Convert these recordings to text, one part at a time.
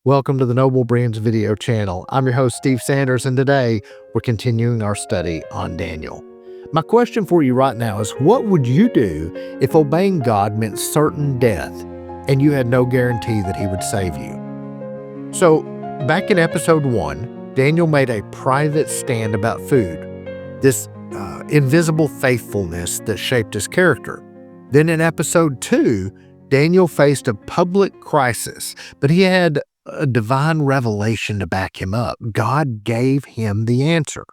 Welcome to the Noble Bereans video channel. I'm your host, Steve Sanders, and today we're continuing our study on Daniel. My question for you right now is, what would you do if obeying God meant certain death and you had no guarantee that he would save you? So, back in episode 1, Daniel made a private stand about food, this invisible faithfulness that shaped his character. Then in episode 2, Daniel faced a public crisis, but he had a divine revelation to back him up. God gave him the answer.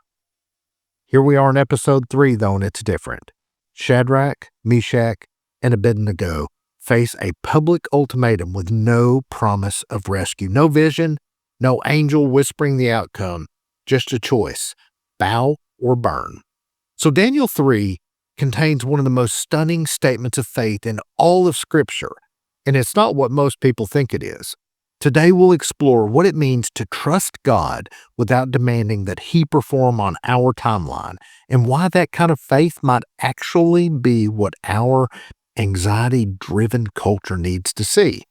Here we are in episode 3, though, and it's different. Shadrach, Meshach, and Abednego face a public ultimatum with no promise of rescue, no vision, no angel whispering the outcome, just a choice: bow or burn. So Daniel 3 contains one of the most stunning statements of faith in all of Scripture, and it's not what most people think it is. Today we'll explore what it means to trust God without demanding that He perform on our timeline, and why that kind of faith might actually be what our anxiety-driven culture needs to see.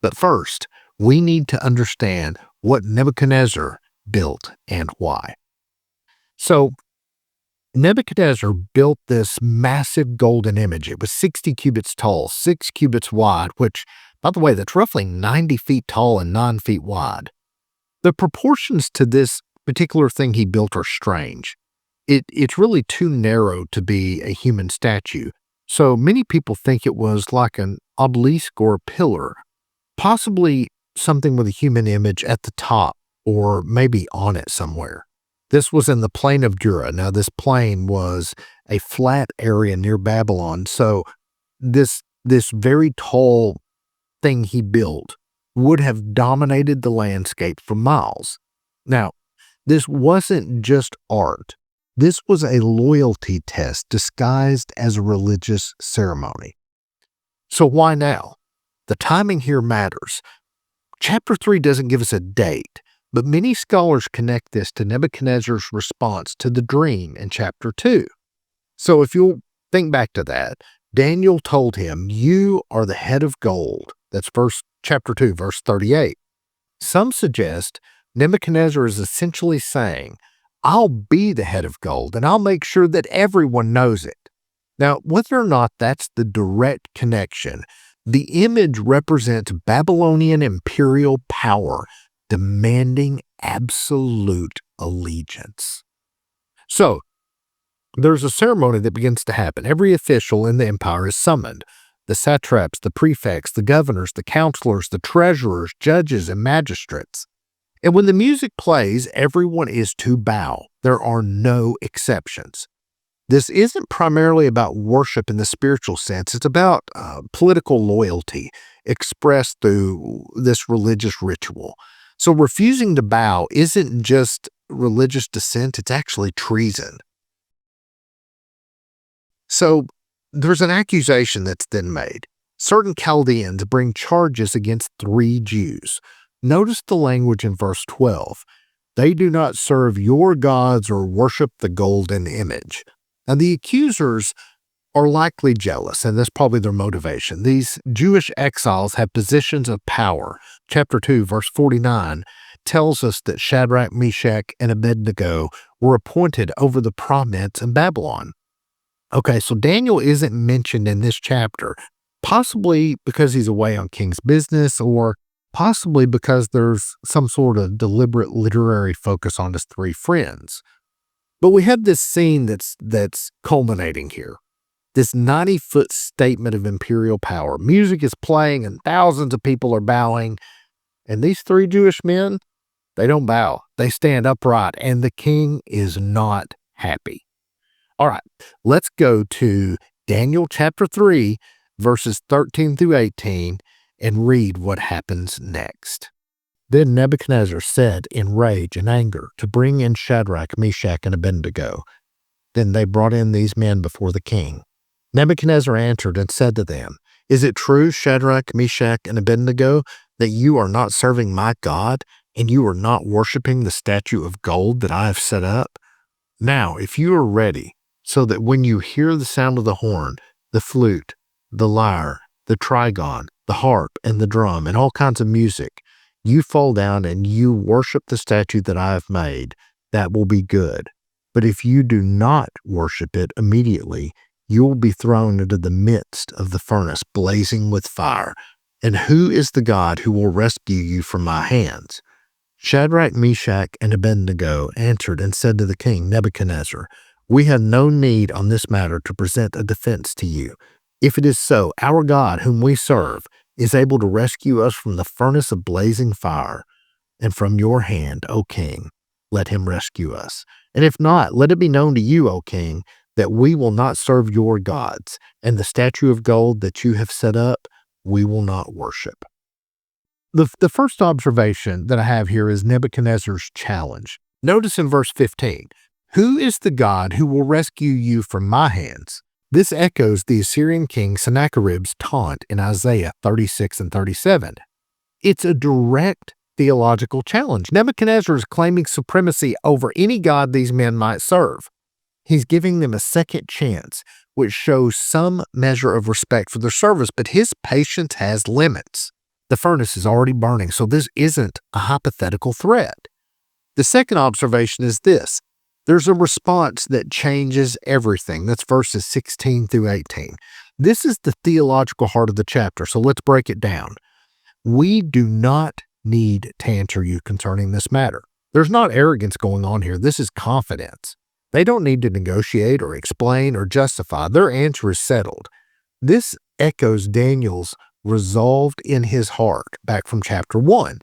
But first, we need to understand what Nebuchadnezzar built and why. So, Nebuchadnezzar built this massive golden image. It was 60 cubits tall, 6 cubits wide, which, by the way, that's roughly 90 feet tall and 9 feet wide. The proportions to this particular thing he built are strange. It's really too narrow to be a human statue, so many people think it was like an obelisk or a pillar, possibly something with a human image at the top or maybe on it somewhere. This was in the plain of Dura. Now, this plain was a flat area near Babylon, so this very tall thing he built would have dominated the landscape for miles. Now, this wasn't just art. This was a loyalty test disguised as a religious ceremony. So why now? The timing here matters. Chapter 3 doesn't give us a date, but many scholars connect this to Nebuchadnezzar's response to the dream in chapter 2. So if you'll think back to that, Daniel told him, "You are the head of gold." That's chapter 2, verse 38. Some suggest Nebuchadnezzar is essentially saying, "I'll be the head of gold, and I'll make sure that everyone knows it." Now, whether or not that's the direct connection, the image represents Babylonian imperial power demanding absolute allegiance. So, there's a ceremony that begins to happen. Every official in the empire is summoned. The satraps, the prefects, the governors, the counselors, the treasurers, judges, and magistrates. And when the music plays, everyone is to bow. There are no exceptions. This isn't primarily about worship in the spiritual sense. It's about political loyalty expressed through this religious ritual. So refusing to bow isn't just religious dissent, it's actually treason. So there's an accusation that's then made. Certain Chaldeans bring charges against 3 Jews. Notice the language in verse 12. They do not serve your gods or worship the golden image. Now the accusers are likely jealous, and that's probably their motivation. These Jewish exiles have positions of power. Chapter 2, verse 49 tells us that Shadrach, Meshach, and Abednego were appointed over the province in Babylon. Okay, so Daniel isn't mentioned in this chapter, possibly because he's away on king's business, or possibly because there's some sort of deliberate literary focus on his 3 friends. But we have this scene that's culminating here. This 90-foot statement of imperial power. Music is playing and thousands of people are bowing. And these 3 Jewish men, they don't bow. They stand upright, and the king is not happy. All right, let's go to Daniel chapter 3, verses 13 through 18, and read what happens next. Then Nebuchadnezzar said in rage and anger to bring in Shadrach, Meshach, and Abednego. Then they brought in these men before the king. Nebuchadnezzar answered and said to them, "Is it true, Shadrach, Meshach, and Abednego, that you are not serving my God, and you are not worshiping the statue of gold that I have set up? Now, if you are ready, so that when you hear the sound of the horn, the flute, the lyre, the trigon, the harp, and the drum, and all kinds of music, you fall down and you worship the statue that I have made, that will be good. But if you do not worship it immediately, you will be thrown into the midst of the furnace, blazing with fire. And who is the God who will rescue you from my hands?" Shadrach, Meshach, and Abednego answered and said to the king Nebuchadnezzar, "We have no need on this matter to present a defense to you. If it is so, our God, whom we serve, is able to rescue us from the furnace of blazing fire, and from your hand, O king, let him rescue us. And if not, let it be known to you, O king, that we will not serve your gods, and the statue of gold that you have set up, we will not worship." The first observation that I have here is Nebuchadnezzar's challenge. Notice in verse 15, "Who is the God who will rescue you from my hands?" This echoes the Assyrian king Sennacherib's taunt in Isaiah 36 and 37. It's a direct theological challenge. Nebuchadnezzar is claiming supremacy over any god these men might serve. He's giving them a second chance, which shows some measure of respect for their service, but his patience has limits. The furnace is already burning, so this isn't a hypothetical threat. The second observation is this. There's a response that changes everything. That's verses 16 through 18. This is the theological heart of the chapter, so let's break it down. We do not need to answer you concerning this matter. There's not arrogance going on here. This is confidence. They don't need to negotiate or explain or justify. Their answer is settled. This echoes Daniel's resolved in his heart back from chapter 1.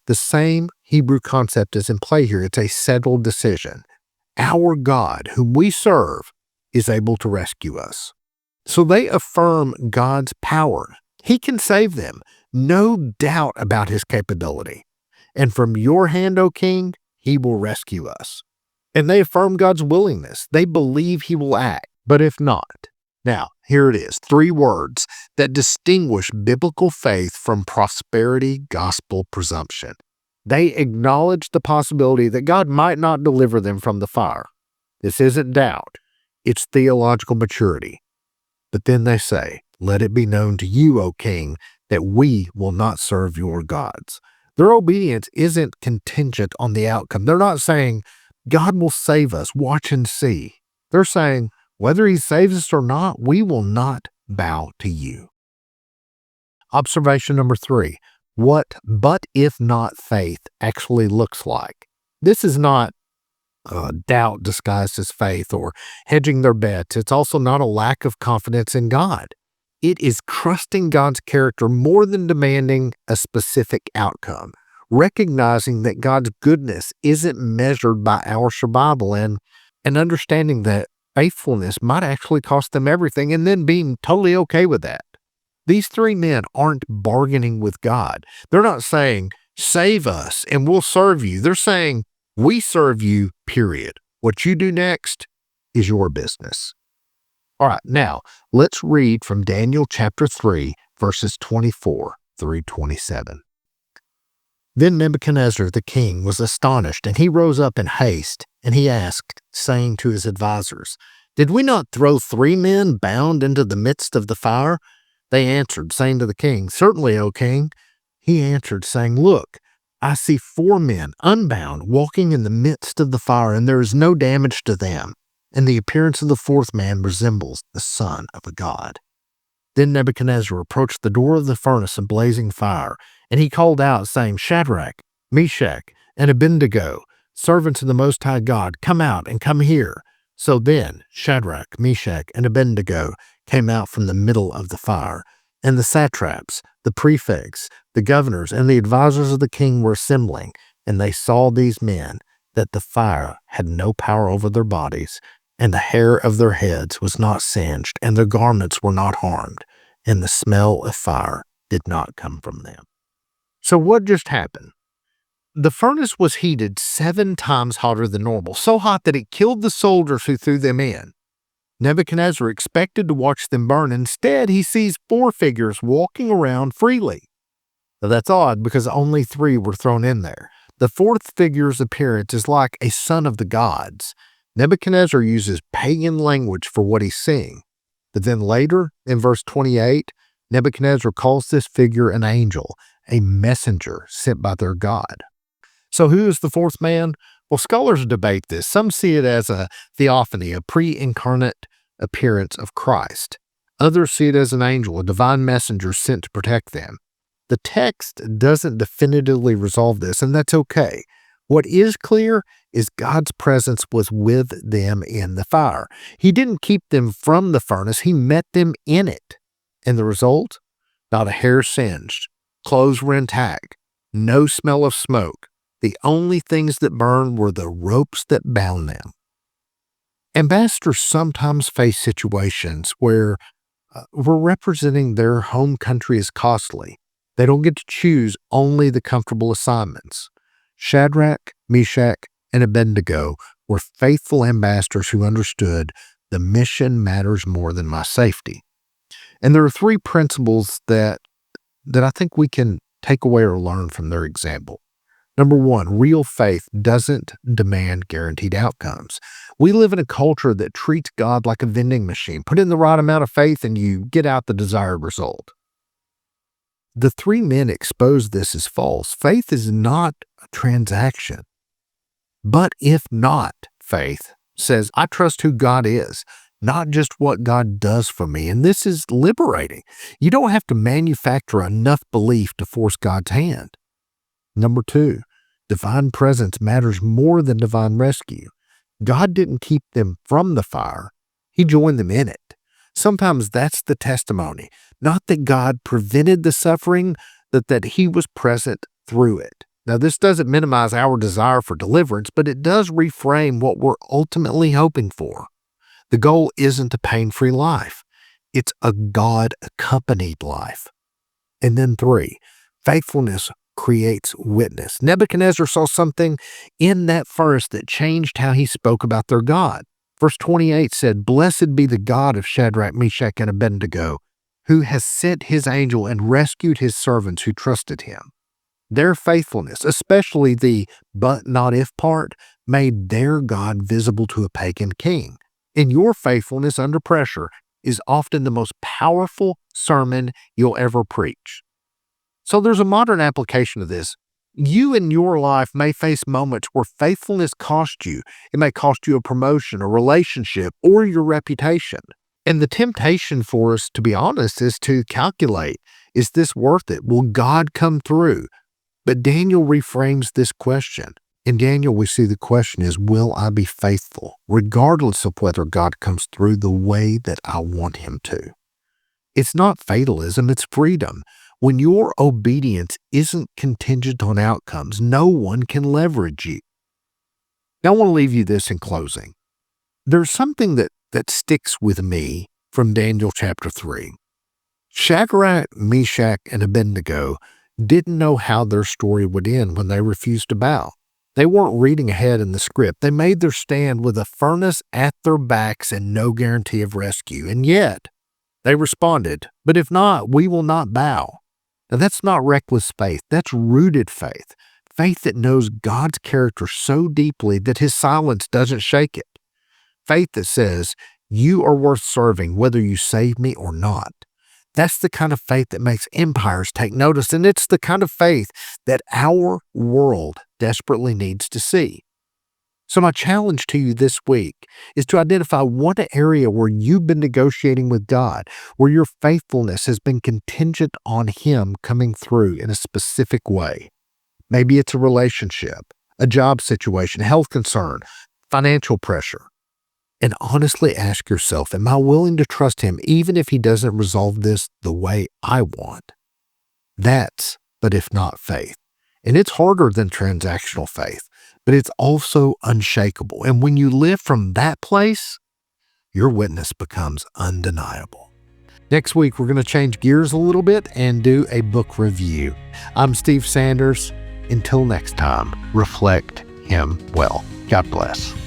The same Hebrew concept is in play here. It's a settled decision. Our God, whom we serve, is able to rescue us. So they affirm God's power. He can save them. No doubt about his capability. And from your hand, O king, he will rescue us. And they affirm God's willingness. They believe he will act. But if not, now, here it is, 3 words that distinguish biblical faith from prosperity gospel presumption. They acknowledge the possibility that God might not deliver them from the fire. This isn't doubt, it's theological maturity. But then they say, "Let it be known to you, O king, that we will not serve your gods." Their obedience isn't contingent on the outcome. They're not saying, "God will save us, watch and see." They're saying, whether he saves us or not, we will not bow to you. Observation number 3, what "but if not" faith actually looks like. This is not doubt disguised as faith or hedging their bets. It's also not a lack of confidence in God. It is trusting God's character more than demanding a specific outcome, recognizing that God's goodness isn't measured by our survival and understanding that faithfulness might actually cost them everything, and then being totally okay with that. These 3 men aren't bargaining with God. They're not saying, "Save us and we'll serve you." They're saying, "We serve you, period. What you do next is your business." All right, now let's read from Daniel chapter 3, verses 24 through 27. Then Nebuchadnezzar the king was astonished, and he rose up in haste, and he asked, saying to his advisers, "Did we not throw 3 men bound into the midst of the fire?" They answered, saying to the king, "Certainly, O king." He answered, saying, "Look, I see 4 men unbound walking in the midst of the fire, and there is no damage to them. And the appearance of the 4th man resembles the son of a god." Then Nebuchadnezzar approached the door of the furnace of blazing fire, and he called out, saying, "Shadrach, Meshach, and Abednego, servants of the Most High God, come out and come here." So then Shadrach, Meshach, and Abednego came out from the middle of the fire, and the satraps, the prefects, the governors, and the advisers of the king were assembling, and they saw these men, that the fire had no power over their bodies, and the hair of their heads was not singed, and their garments were not harmed, and the smell of fire did not come from them. So what just happened? The furnace was heated 7 times hotter than normal, so hot that it killed the soldiers who threw them in. Nebuchadnezzar expected to watch them burn. Instead, he sees 4 figures walking around freely. Now, that's odd because only 3 were thrown in there. The 4th figure's appearance is like a son of the gods. Nebuchadnezzar uses pagan language for what he's seeing. But then later, in verse 28, Nebuchadnezzar calls this figure an angel, a messenger sent by their God. So who is the fourth man? Well, scholars debate this. Some see it as a theophany, a pre-incarnate appearance of Christ. Others see it as an angel, a divine messenger sent to protect them. The text doesn't definitively resolve this, and that's okay. What is clear is God's presence was with them in the fire. He didn't keep them from the furnace, he met them in it. And the result? Not a hair singed. Clothes were intact. No smell of smoke. The only things that burned were the ropes that bound them. Ambassadors sometimes face situations where we're representing their home country as costly. They don't get to choose only the comfortable assignments. Shadrach, Meshach, and Abednego were faithful ambassadors who understood the mission matters more than my safety. And there are three principles that I think we can take away or learn from their example. Number one, real faith doesn't demand guaranteed outcomes. We live in a culture that treats God like a vending machine. Put in the right amount of faith and you get out the desired result. The three men exposed this as false. Faith is not a transaction. But if not, faith says, I trust who God is, not just what God does for me. And this is liberating. You don't have to manufacture enough belief to force God's hand. Number two, divine presence matters more than divine rescue. God didn't keep them from the fire. He joined them in it. Sometimes that's the testimony, not that God prevented the suffering, but that he was present through it. Now, this doesn't minimize our desire for deliverance, but it does reframe what we're ultimately hoping for. The goal isn't a pain-free life. It's a God-accompanied life. And then three, faithfulness creates witness. Nebuchadnezzar saw something in that furnace that changed how he spoke about their God. Verse 28 said, Blessed be the God of Shadrach, Meshach, and Abednego, who has sent his angel and rescued his servants who trusted him. Their faithfulness, especially the but not if part, made their God visible to a pagan king. And your faithfulness under pressure is often the most powerful sermon you'll ever preach. So there's a modern application of this. You in your life may face moments where faithfulness cost you. It may cost you a promotion, a relationship, or your reputation. And the temptation for us, to be honest, is to calculate, is this worth it? Will God come through? But Daniel reframes this question. In Daniel, we see the question is, will I be faithful, regardless of whether God comes through the way that I want him to? It's not fatalism, it's freedom. When your obedience isn't contingent on outcomes, no one can leverage you. Now, I want to leave you this in closing. There's something that sticks with me from Daniel chapter 3. Shadrach, Meshach, and Abednego didn't know how their story would end when they refused to bow. They weren't reading ahead in the script. They made their stand with a furnace at their backs and no guarantee of rescue. And yet, they responded, but if not, we will not bow. Now, that's not reckless faith. That's rooted faith. Faith that knows God's character so deeply that his silence doesn't shake it. Faith that says, you are worth serving whether you save me or not. That's the kind of faith that makes empires take notice, and it's the kind of faith that our world desperately needs to see. So my challenge to you this week is to identify one area where you've been negotiating with God, where your faithfulness has been contingent on him coming through in a specific way. Maybe it's a relationship, a job situation, a health concern, financial pressure. And honestly ask yourself, am I willing to trust him even if he doesn't resolve this the way I want? That's but if not faith. And it's harder than transactional faith, but it's also unshakable. And when you live from that place, your witness becomes undeniable. Next week, we're going to change gears a little bit and do a book review. I'm Steve Sanders. Until next time, reflect him well. God bless.